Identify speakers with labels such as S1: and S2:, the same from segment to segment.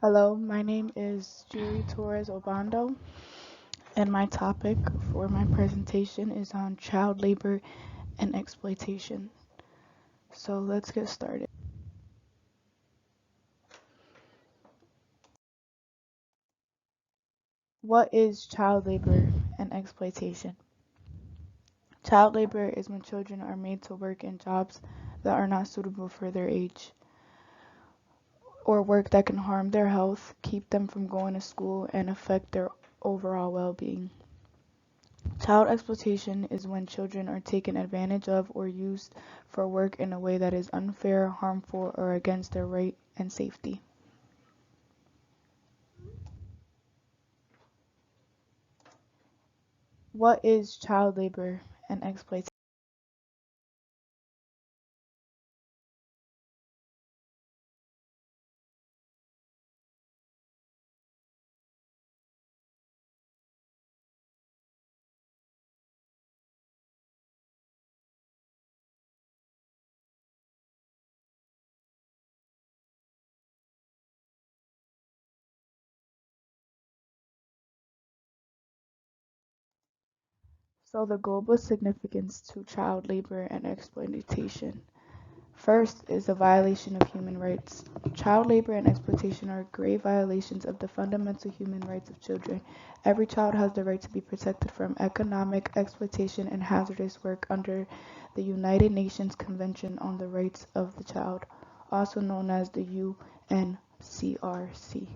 S1: Hello, my name is Torres-Obando, and my topic for my presentation is on child labor and exploitation. So let's get started. What is child labor and exploitation? Child labor is when children are made to work in jobs that are not suitable for their age, or work that can harm their health, keep them from going to school, and affect their overall well-being. Child exploitation is when children are taken advantage of or used for work in a way that is unfair, harmful, or against their right and safety. What is child labor and exploitation? So the global significance to child labor and exploitation. First is a violation of human rights. Child labor and exploitation are grave violations of the fundamental human rights of children. Every child has the right to be protected from economic exploitation and hazardous work under the United Nations Convention on the Rights of the Child, also known as the UNCRC.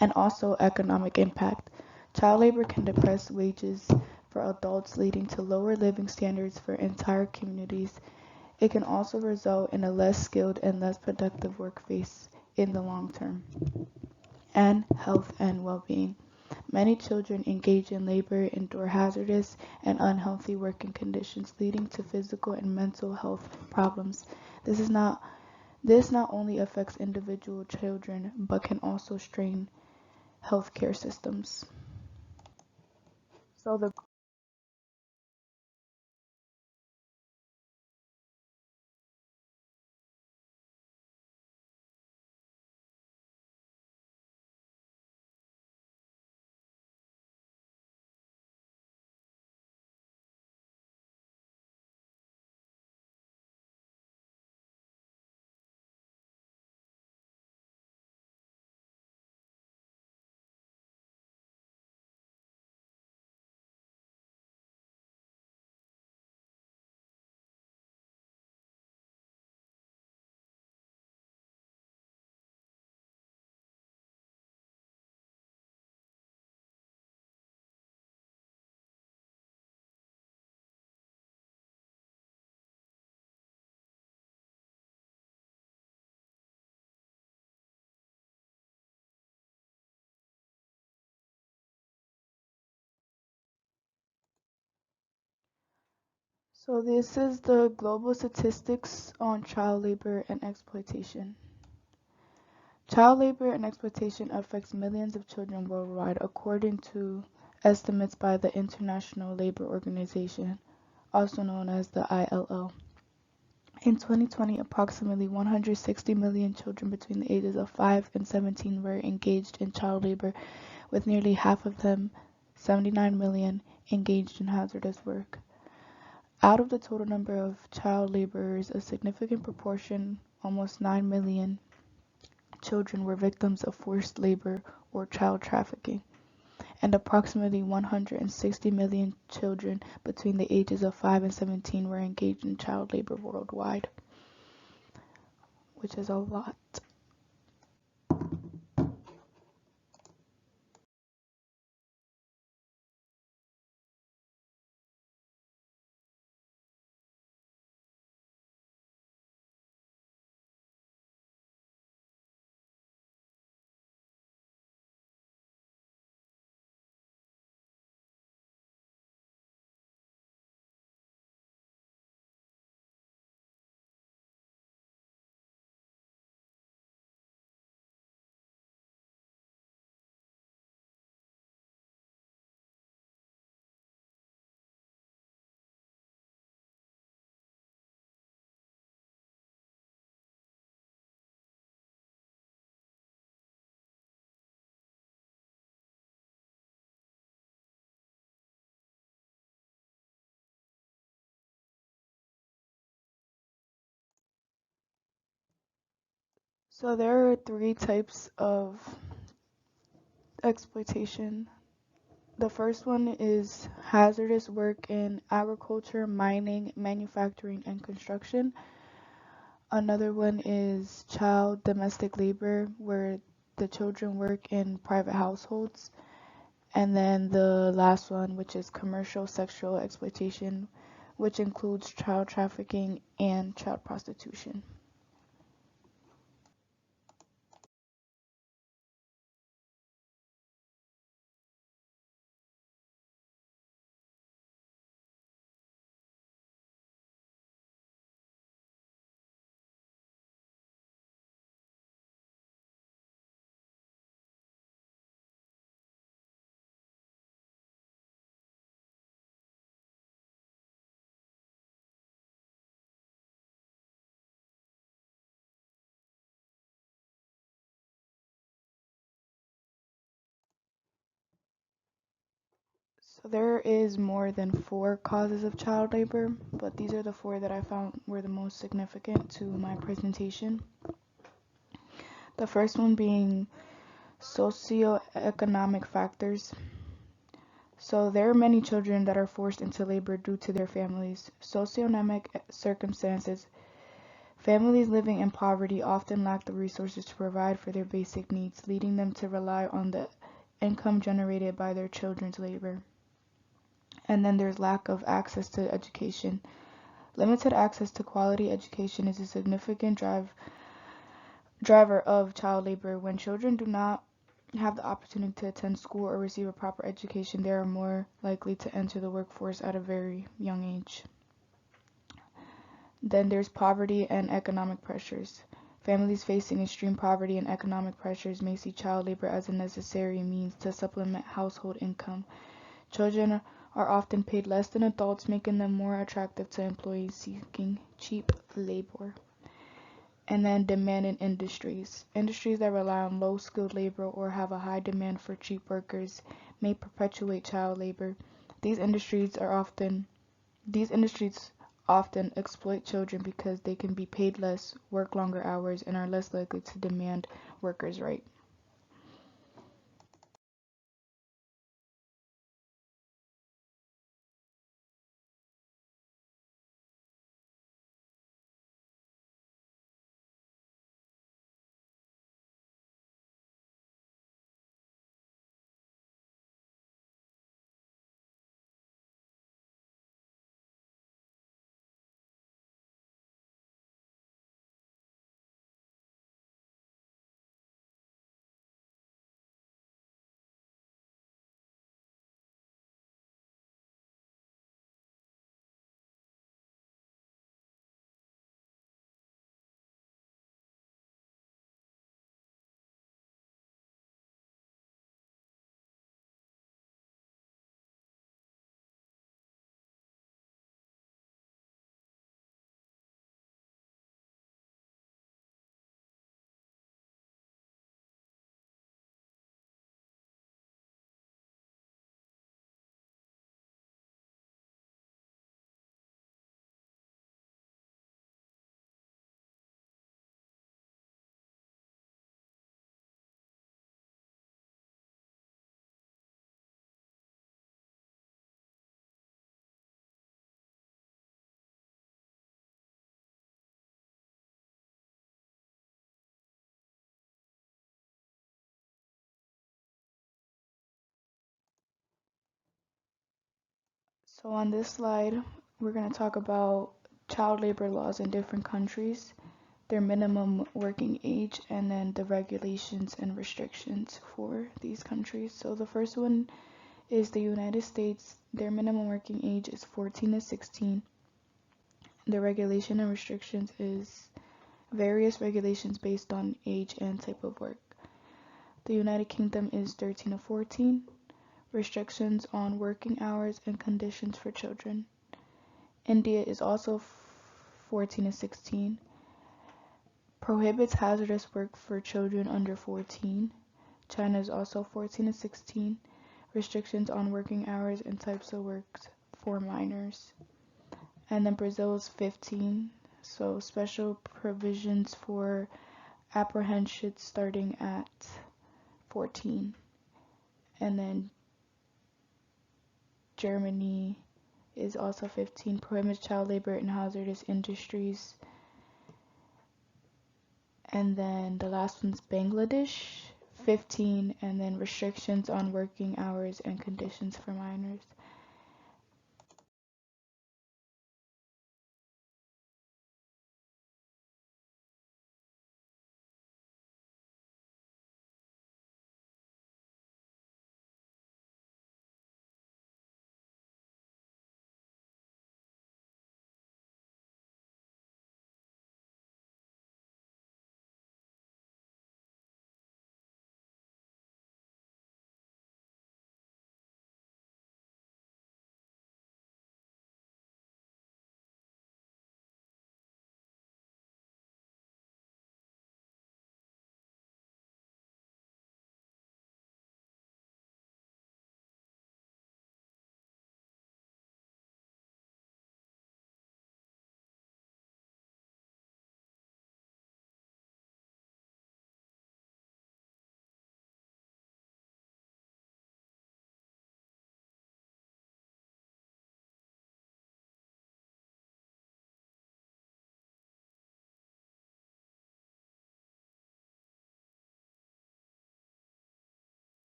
S1: And also economic impact. Child labor can depress wages for adults, leading to lower living standards for entire communities. It can also result in a less skilled and less productive workforce in the long term. And health and well-being. Many children engaged in labor endure hazardous and unhealthy working conditions, leading to physical and mental health problems. This not only affects individual children, but can also strain healthcare systems. So the So this is the global statistics on child labor and exploitation. Child labor and exploitation affects millions of children worldwide, according to estimates by the International Labour Organization, also known as the ILO. In 2020, approximately 160 million children between the ages of 5 and 17 were engaged in child labor, with nearly half of them, 79 million, engaged in hazardous work. Out of the total number of child laborers, a significant proportion, almost 9 million, children were victims of forced labor or child trafficking, and approximately 160 million children between the ages of 5 and 17 were engaged in child labor worldwide, which is a lot. So there are three types of exploitation. The first one is hazardous work in agriculture, mining, manufacturing, and construction. Another one is child domestic labor, where the children work in private households. And then the last one, which is commercial sexual exploitation, which includes child trafficking and child prostitution. So there is more than four causes of child labor, but these are the four that I found were the most significant to my presentation. The first one being socioeconomic factors. So there are many children that are forced into labor due to their families' socioeconomic circumstances. Families living in poverty often lack the resources to provide for their basic needs, leading them to rely on the income generated by their children's labor. And then there's lack of access to education. Limited access to quality education is a significant driver of child labor. When children do not have the opportunity to attend school or receive a proper education, they are more likely to enter the workforce at a very young age. Then there's poverty and economic pressures. Families facing extreme poverty and economic pressures may see child labor as a necessary means to supplement household income. Children are often paid less than adults, making them more attractive to employees seeking cheap labor. And then demanding industries. Industries that rely on low-skilled labor or have a high demand for cheap workers may perpetuate child labor. These industries often exploit children because they can be paid less, work longer hours, and are less likely to demand workers' rights. So on this slide, we're going to talk about child labor laws in different countries, their minimum working age, and then the regulations and restrictions for these countries. So the first one is the United States. Their minimum working age is 14 to 16. The regulation and restrictions is various regulations based on age and type of work. The United Kingdom is 13 to 14. Restrictions on working hours and conditions for children. India is also 14 to 16. Prohibits hazardous work for children under 14. China is also 14 to 16. Restrictions on working hours and types of work for minors. And then Brazil is 15. So special provisions for apprehension starting at 14. And then Germany is also 15, prohibits child labor in hazardous industries. And then the last one's Bangladesh, 15, and then restrictions on working hours and conditions for minors.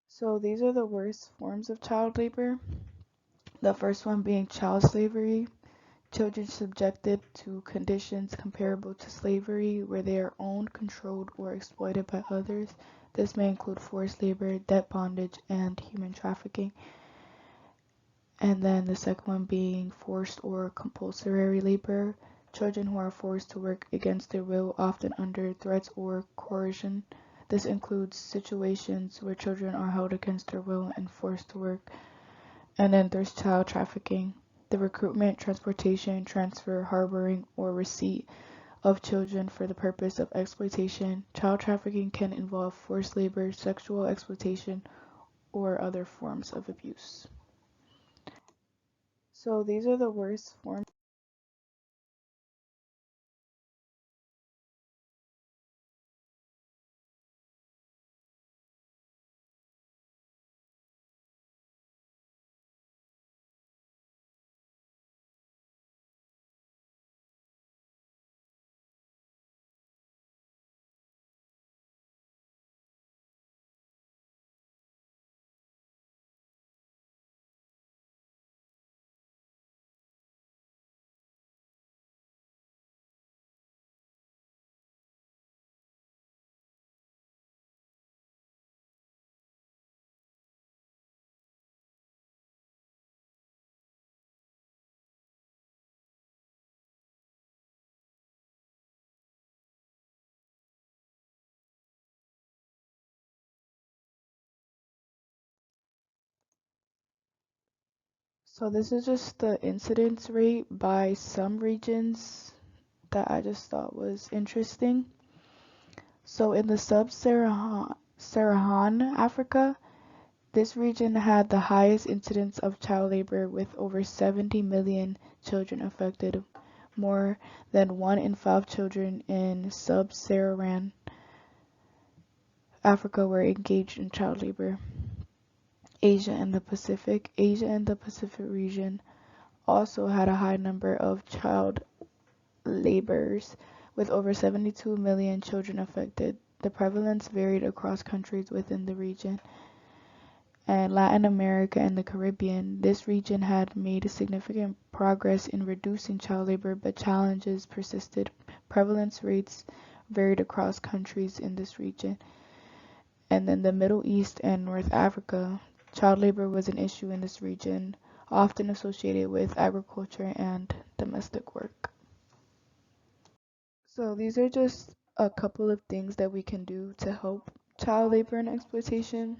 S1: So these are the worst forms of child labor. The first one being child slavery. Children subjected to conditions comparable to slavery, where they are owned, controlled, or exploited by others. This may include forced labor, debt bondage, and human trafficking. And then the second one being forced or compulsory labor. Children who are forced to work against their will, often under threats or coercion. This includes situations where children are held against their will and forced to work. And then there's child trafficking, the recruitment, transportation, transfer, harboring, or receipt of children for the purpose of exploitation. Child trafficking can involve forced labor, sexual exploitation, or other forms of abuse. So these are the worst forms. So this is just the incidence rate by some regions that I just thought was interesting. So in the sub-Saharan Africa, this region had the highest incidence of child labor, with over 70 million children affected. More than 1 in 5 children in sub-Saharan Africa were engaged in child labor. Asia and the Pacific. Asia and the Pacific region also had a high number of child laborers, with over 72 million children affected. The prevalence varied across countries within the region. And Latin America and the Caribbean, this region had made significant progress in reducing child labor, but challenges persisted. Prevalence rates varied across countries in this region. And then the Middle East and North Africa, child labor was an issue in this region, often associated with agriculture and domestic work. So these are just a couple of things that we can do to help child labor and exploitation.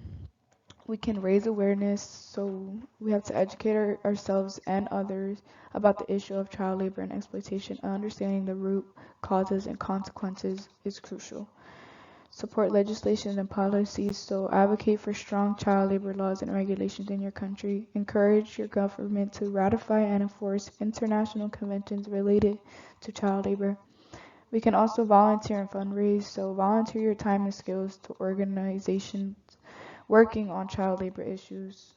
S1: We can raise awareness, so we have to educate ourselves and others about the issue of child labor and exploitation. Understanding the root causes and consequences is crucial. Support legislation and policies, so advocate for strong child labor laws and regulations in your country. Encourage your government to ratify and enforce international conventions related to child labor. We can also volunteer and fundraise, so volunteer your time and skills to organizations working on child labor issues.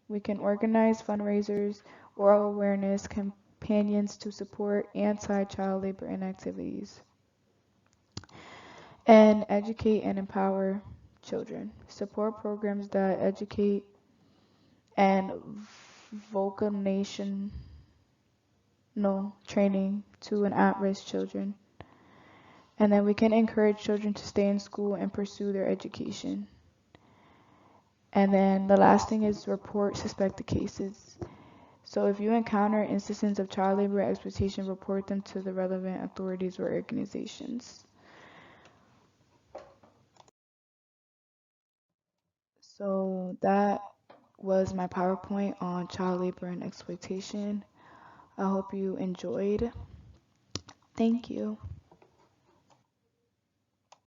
S1: We can organize fundraisers, oral awareness companions to support anti-child labor inactivities, and educate and empower children. Support programs that educate and vocational training to and at-risk children. And then we can encourage children to stay in school and pursue their education. And then the last thing is report suspected cases. So if you encounter instances of child labor or exploitation, report them to the relevant authorities or organizations. So that was my PowerPoint on child labor and exploitation. I hope you enjoyed. Thank you.